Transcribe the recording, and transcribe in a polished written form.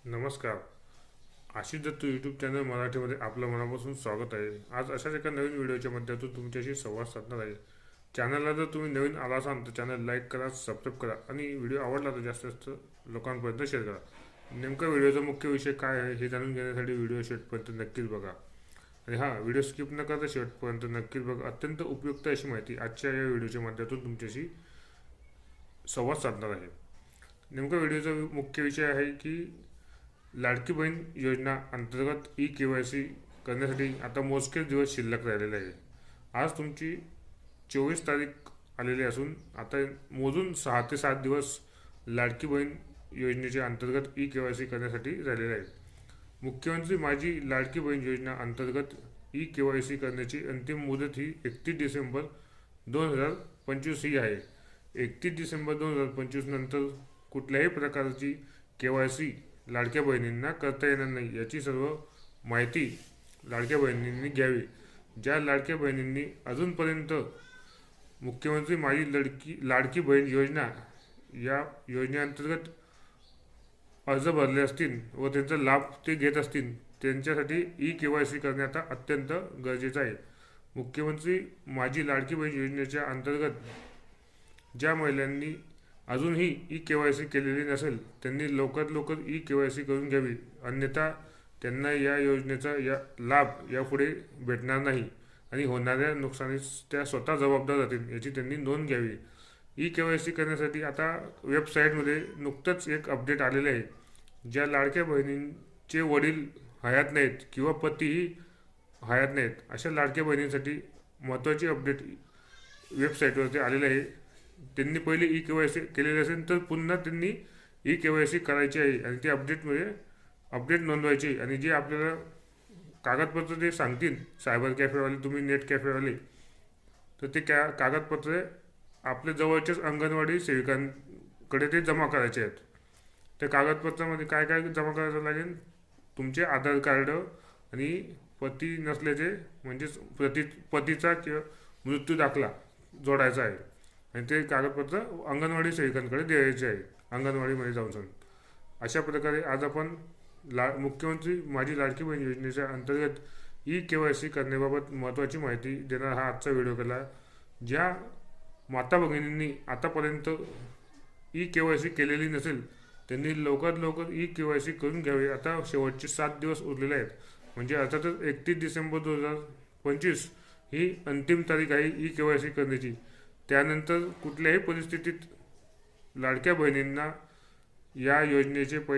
नमस्कार. Ashish Datta YouTube channel मराठीमध्ये आपलं मनापासून स्वागत आहे. आज अशाच एका नवीन व्हिडिओच्या माध्यमातून तुमच्याशी संवाद साधणार आहे. चॅनलला जर तुम्ही नवीन आला असाल तर चॅनल लाईक करा, सबस्क्राईब करा आणि व्हिडिओ आवडला तर जास्तीत जास्त लोकांपर्यंत शेअर करा. नेमका व्हिडिओचा मुख्य विषय काय आहे हे जाणून घेण्यासाठी व्हिडिओ शेवटपर्यंत नक्कीच बघा. आणि व्हिडिओ स्किप न करता शेवटपर्यंत नक्कीच बघा. अत्यंत उपयुक्त अशी माहिती आजच्या या व्हिडिओच्या माध्यमातून तुमच्याशी संवाद साधणार आहे. नेमका व्हिडिओचा मुख्य विषय आहे की लाडकी बहीण योजना अंतर्गत KYC करण्यासाठी आता मोजकेच दिवस शिल्लक राहिलेले आहे. आज तुमची 24 तारीख आलेली असून आता मोजून 6 ते 7 दिवस लाडकी बहीण योजनेच्या अंतर्गत KYC करण्यासाठी राहिलेले आहेत. मुख्यमंत्री माझी लाडकी बहीण योजना अंतर्गत KYC करण्याची अंतिम मुदत ही 31 डिसेंबर 2025 ही आहे. 31 डिसेंबर 2025 नंतर कुठल्याही प्रकारची KYC लाडक्या बहिणींना करता येणार नाही. याची सर्व माहिती लाडक्या बहिणींनी घ्यावी. ज्या लाडक्या बहिणींनी अजूनपर्यंत मुख्यमंत्री माझी लाडकी बहीण योजना या योजनेअंतर्गत अर्ज भरले असतील व त्यांचा लाभ ते घेत असतील त्यांच्यासाठी KYC करणे आता अत्यंत गरजेचं आहे. मुख्यमंत्री माझी लाडकी बहीण योजनेच्या अंतर्गत ज्या महिलांनी अजूनही KYC केलेली नसेल त्यांनी लवकरात लवकर KYC करून घ्यावी. अन्यथा त्यांना या योजनेचा लाभ यापुढे भेटणार नाही आणि होणाऱ्या नुकसानीस त्या स्वतः जबाबदार राहतील याची त्यांनी नोंद घ्यावी. KYC करण्यासाठी आता वेबसाईटमध्ये नुकतंच एक अपडेट आलेले आहे. ज्या लाडक्या बहिणींचे वडील हयात नाहीत किंवा पतीही हयात नाहीत अशा लाडक्या बहिणींसाठी महत्त्वाची अपडेट वेबसाईटवरती आलेले आहे. त्यांनी पहिले KYC केलेले असेल तर पुन्हा त्यांनी KYC करायची आहे आणि ते अपडेट नोंदवायची. आणि जे आपल्याला कागदपत्र ते सांगतील सायबर कॅफेवाले, तुम्ही नेट कॅफेवाले, तर ते कागदपत्रे आपल्या जवळच्याच अंगणवाडी सेविकांकडे ते जमा करायचे आहेत. त्या कागदपत्रामध्ये काय काय जमा करायचं लागेल? तुमचे आधार कार्ड आणि पती नसल्याचे म्हणजेच पतीचा किंवा मृत्यू दाखला जोडायचा आहे आणि ते कागदपत्र अंगणवाडी सेविकांकडे द्यायचे आहे अंगणवाडीमध्ये जाऊन. अशा प्रकारे आज आपण मुख्यमंत्री माझी लाडकी बहीण योजनेच्या अंतर्गत KYC करण्याबाबत महत्त्वाची माहिती देणार हा आजचा व्हिडिओ केला. ज्या माता भगिनींनी आतापर्यंत KYC केलेली नसेल त्यांनी लवकरात लवकर KYC करून घ्यावे. आता शेवटचे 7 दिवस उरलेले आहेत. म्हणजे अर्थातच 31 डिसेंबर 2025 ही अंतिम तारीख आहे KYC करण्याची. त्यानंतर कुठल्याही परिस्थितीत लाडक्या बहिणींना या योजनेचे